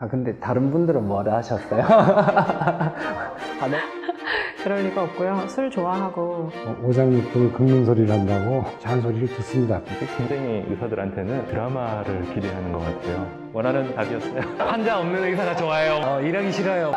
아, 근데 다른 분들은 뭐를 하셨어요? 네. 그럴 리가 없고요. 술 좋아하고. 오장육부를 긁는 소리를 한다고 잔소리를 듣습니다. 굉장히 의사들한테는 드라마를 기대하는 것 같아요. 원하는 답이었어요. 환자 없는 의사가 좋아요. 일하기 싫어요.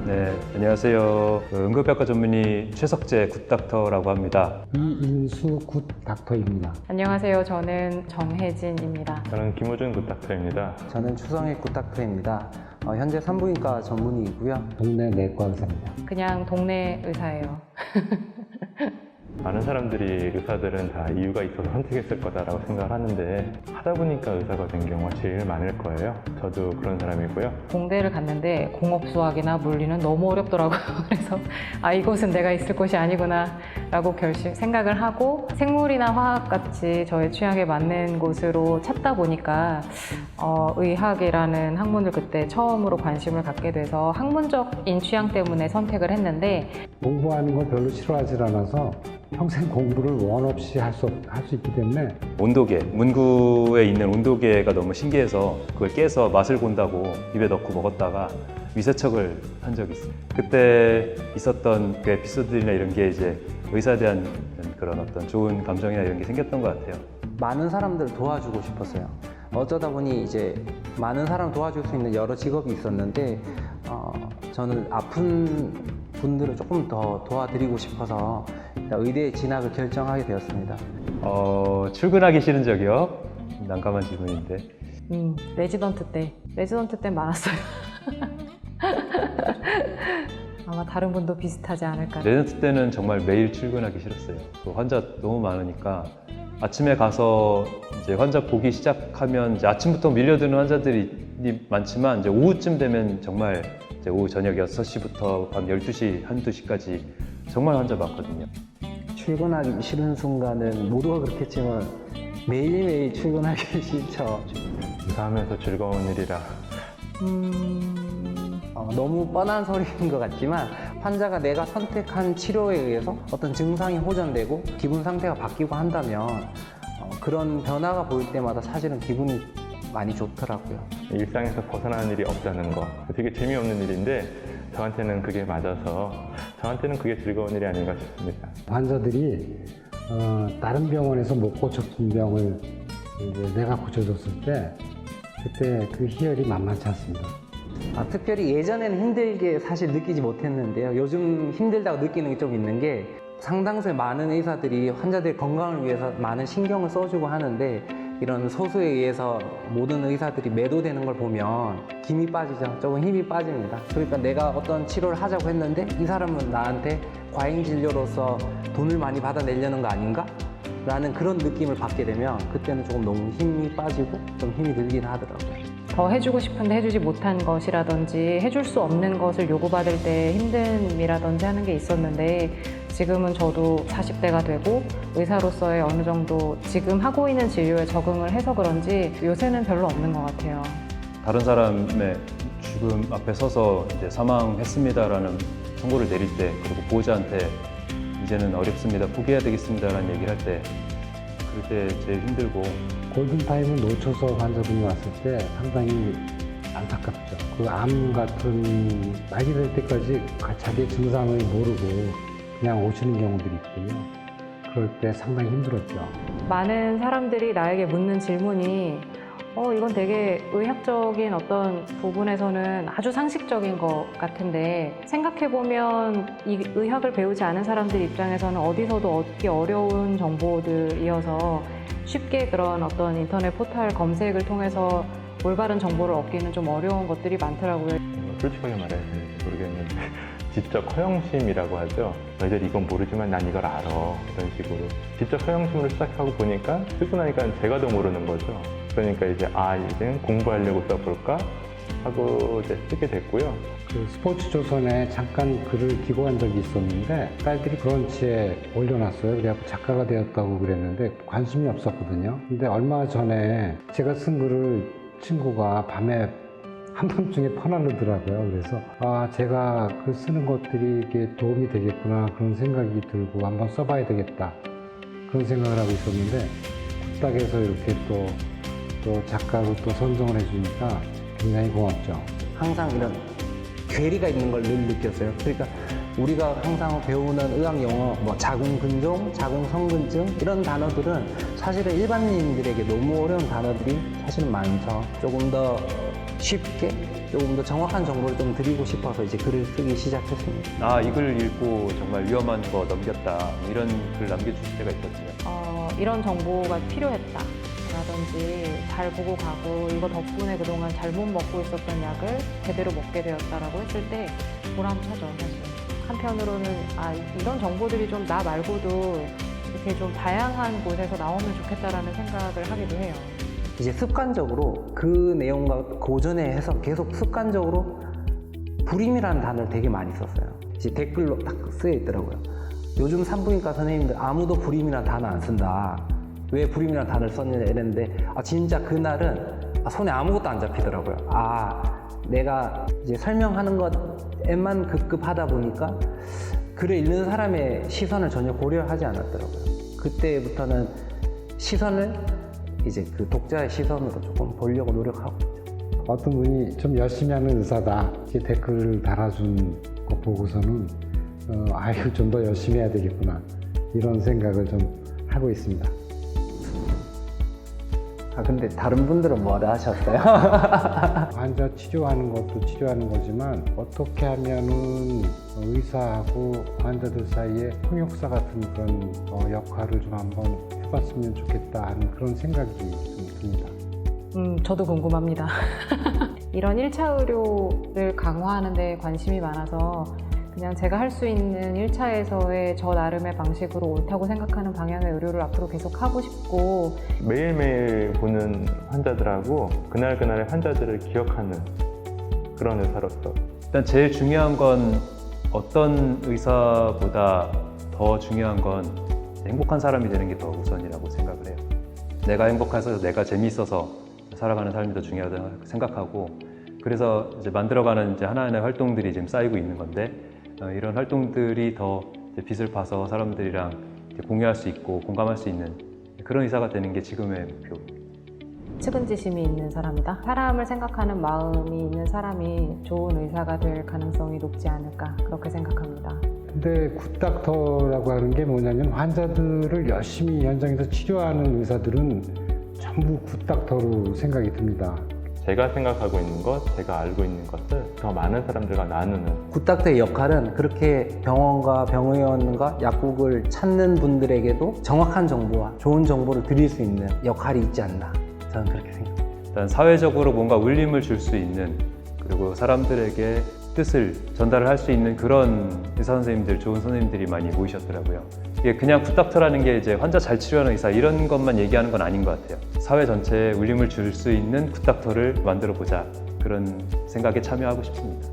네, 안녕하세요. 응급의학과 전문의 최석재 굿닥터라고 합니다. 이인수 굿 닥터입니다. 안녕하세요. 저는 정혜진입니다. 저는 김호준 굿닥터입니다. 저는 추성익 굿닥터입니다. 현재 산부인과 전문의이고요. 동네 내과 의사입니다. 그냥 동네 의사예요. 많은 사람들이 의사들은 다 이유가 있어서 선택했을 거다라고 생각을 하는데 하다 보니까 의사가 된 경우가 제일 많을 거예요. 저도 그런 사람이고요. 공대를 갔는데 공업수학이나 물리는 너무 어렵더라고요. 그래서 이곳은 내가 있을 곳이 아니구나 라고 생각을 하고 생물이나 화학같이 저의 취향에 맞는 곳으로 찾다 보니까 의학이라는 학문을 그때 처음으로 관심을 갖게 돼서 학문적인 취향 때문에 선택을 했는데 공부하는 걸 별로 싫어하지 않아서 평생 공부를 원 없이 할 수 있기 때문에 온도계, 문구에 있는 온도계가 너무 신기해서 그걸 깨서 맛을 본다고 입에 넣고 먹었다가 위세척을 한 적이 있어요. 그때 있었던 그 에피소드나 이런 게 이제 의사에 대한 그런 어떤 좋은 감정이나 이런 게 생겼던 것 같아요. 많은 사람들을 도와주고 싶었어요. 어쩌다 보니 이제 많은 사람 도와줄 수 있는 여러 직업이 있었는데 저는 아픈 분들을 조금 더 도와드리고 싶어서 의대에 진학을 결정하게 되었습니다. 출근하기 싫은 적이요? 난감한 질문인데. 레지던트 때 많았어요. 아마 다른 분도 비슷하지 않을까. 레전트 때는 정말 매일 출근하기 싫었어요. 또 환자 너무 많으니까 아침에 가서 이제 환자 보기 시작하면 이제 아침부터 밀려드는 환자들이 많지만 이제 오후쯤 되면 정말 이제 오후 저녁 6시부터 밤 12시, 1~2시까지 정말 환자 많거든요. 출근하기 싫은 순간은 모두가 그렇겠지만 매일매일 출근하기 싫죠. 의사하면서 즐거운 일이라. 너무 뻔한 소리인 것 같지만 환자가 내가 선택한 치료에 의해서 어떤 증상이 호전되고 기분 상태가 바뀌고 한다면 그런 변화가 보일 때마다 사실은 기분이 많이 좋더라고요. 일상에서 벗어나는 일이 없다는 거 되게 재미없는 일인데 저한테는 그게 맞아서 저한테는 그게 즐거운 일이 아닌가 싶습니다. 환자들이 다른 병원에서 못 고쳤던 병을 이제 내가 고쳐줬을 때 그때 그 희열이 만만치 않습니다. 특별히 예전에는 힘들게 사실 느끼지 못했는데요. 요즘 힘들다고 느끼는 게 좀 있는 게 상당수의 많은 의사들이 환자들의 건강을 위해서 많은 신경을 써주고 하는데 이런 소수에 의해서 모든 의사들이 매도되는 걸 보면 힘이 빠지죠. 조금 힘이 빠집니다. 그러니까 내가 어떤 치료를 하자고 했는데 이 사람은 나한테 과잉 진료로서 돈을 많이 받아내려는 거 아닌가? 라는 그런 느낌을 받게 되면 그때는 조금 너무 힘이 빠지고 좀 힘이 들긴 하더라고요. 더 해주고 싶은데 해주지 못한 것이라든지 해줄 수 없는 것을 요구받을 때 힘듦이라든지 하는 게 있었는데 지금은 저도 40대가 되고 의사로서의 어느 정도 지금 하고 있는 진료에 적응을 해서 그런지 요새는 별로 없는 것 같아요. 다른 사람의 죽음 앞에 서서 이제 사망했습니다라는 선고를 내릴 때 그리고 보호자한테 이제는 어렵습니다, 포기해야 되겠습니다라는 얘기를 할 때 그럴 때 제일 힘들고 골든타임을 놓쳐서 환자분이 왔을 때 상당히 안타깝죠. 그 암 같은 말이 될 때까지 자기의 증상을 모르고 그냥 오시는 경우들이 있거든요. 그럴 때 상당히 힘들었죠. 많은 사람들이 나에게 묻는 질문이 이건 되게 의학적인 어떤 부분에서는 아주 상식적인 것 같은데 생각해보면 이 의학을 배우지 않은 사람들 입장에서는 어디서도 얻기 어려운 정보들이어서 쉽게 그런 어떤 인터넷 포털 검색을 통해서 올바른 정보를 얻기는 좀 어려운 것들이 많더라고요. 솔직하게 말해야 되는지 모르겠는데 지적 허영심이라고 하죠. 너희들 이건 모르지만 난 이걸 알아, 이런 식으로 지적 허영심으로 시작하고 보니까 쓰고 나니까 제가 더 모르는 거죠. 그러니까 이제 이제 공부하려고 써볼까 하고 이제 쓰게 됐고요. 그 스포츠조선에 잠깐 글을 기고한 적이 있었는데 딸들이 브런치에 올려놨어요. 그래갖고 작가가 되었다고 그랬는데 관심이 없었거든요. 근데 얼마 전에 제가 쓴 글을 친구가 밤에 한밤중에 퍼나르더라고요. 그래서 제가 글 쓰는 것들이 이게 도움이 되겠구나 그런 생각이 들고 한번 써봐야 되겠다 그런 생각을 하고 있었는데 후딱에서 이렇게 또 작가로 또 선정을 해주니까 굉장히 고맙죠. 항상 이런 괴리가 있는 걸 늘 느꼈어요. 그러니까 우리가 항상 배우는 의학 용어, 뭐 자궁근종, 자궁성근증 이런 단어들은 사실은 일반인들에게 너무 어려운 단어들이 사실은 많죠. 조금 더 쉽게, 조금 더 정확한 정보를 좀 드리고 싶어서 이제 글을 쓰기 시작했습니다. 아, 이 글 읽고 정말 위험한 거 넘겼다. 뭐 이런 글 남겨주실 때가 있거든요. 이런 정보가 필요했다. 라든지 잘 보고 가고 이거 덕분에 그동안 잘못 먹고 있었던 약을 제대로 먹게 되었다라고 했을 때 보람차죠, 사실. 한편으로는 이런 정보들이 좀 나 말고도 이렇게 좀 다양한 곳에서 나오면 좋겠다라는 생각을 하기도 해요. 이제 습관적으로 그 내용과 고전에 해서 계속 습관적으로 불임이라는 단어를 되게 많이 썼어요. 이제 댓글로 딱 쓰여 있더라고요. 요즘 산부인과 선생님들 아무도 불임이라는 단어 안 쓴다. 왜 불임이라는 단어를 썼느냐 이랬는데 진짜 그날은 손에 아무것도 안 잡히더라고요. 내가 이제 설명하는 것에만 급급하다 보니까 글을 읽는 사람의 시선을 전혀 고려하지 않았더라고요. 그때부터는 시선을 이제 그 독자의 시선으로 조금 보려고 노력하고 있죠. 어떤 분이 좀 열심히 하는 의사다 이렇게 댓글을 달아준 거 보고서는 좀 더 열심히 해야 되겠구나 이런 생각을 좀 하고 있습니다. 근데 다른 분들은 뭐라 하셨어요? 환자 치료하는 것도 치료하는 거지만 어떻게 하면은 의사하고 환자들 사이에 통역사 같은 그런 역할을 좀 한번 해봤으면 좋겠다 하는 그런 생각이 좀 듭니다. 저도 궁금합니다. 이런 1차 의료를 강화하는 데 관심이 많아서 그냥 제가 할 수 있는 1차에서의 저 나름의 방식으로 옳다고 생각하는 방향의 의료를 앞으로 계속 하고 싶고 매일매일 보는 환자들하고 그날그날의 환자들을 기억하는 그런 의사로서 일단 제일 중요한 건 어떤 의사보다 더 중요한 건 행복한 사람이 되는 게 더 우선이라고 생각을 해요. 내가 행복해서 내가 재미있어서 살아가는 삶이 더 중요하다고 생각하고 그래서 이제 만들어가는 이제 하나하나의 활동들이 지금 쌓이고 있는 건데 이런 활동들이 더 이제 빛을 봐서 사람들이랑 이제 공유할 수 있고 공감할 수 있는 그런 의사가 되는 게 지금의 목표. 측은지심이 있는 사람이다. 사람을 생각하는 마음이 있는 사람이 좋은 의사가 될 가능성이 높지 않을까 그렇게 생각합니다. 근데 굿닥터라고 하는 게 뭐냐면 환자들을 열심히 현장에서 치료하는 의사들은 전부 굿닥터로 생각이 듭니다. 제가 생각하고 있는 것, 제가 알고 있는 것을 더 많은 사람들과 나누는 굿닥터의 역할은 그렇게 병원과 병의원과 약국을 찾는 분들에게도 정확한 정보와 좋은 정보를 드릴 수 있는 역할이 있지 않나 저는 그렇게 생각합니다. 일단 사회적으로 뭔가 울림을 줄 수 있는 그리고 사람들에게 뜻을 전달을 할 수 있는 그런 의사 선생님들, 좋은 선생님들이 많이 모이셨더라고요. 이게 그냥 굿닥터라는 게 이제 환자 잘 치료하는 의사 이런 것만 얘기하는 건 아닌 것 같아요. 사회 전체에 울림을 줄 수 있는 굿닥터를 만들어 보자 그런 생각에 참여하고 싶습니다.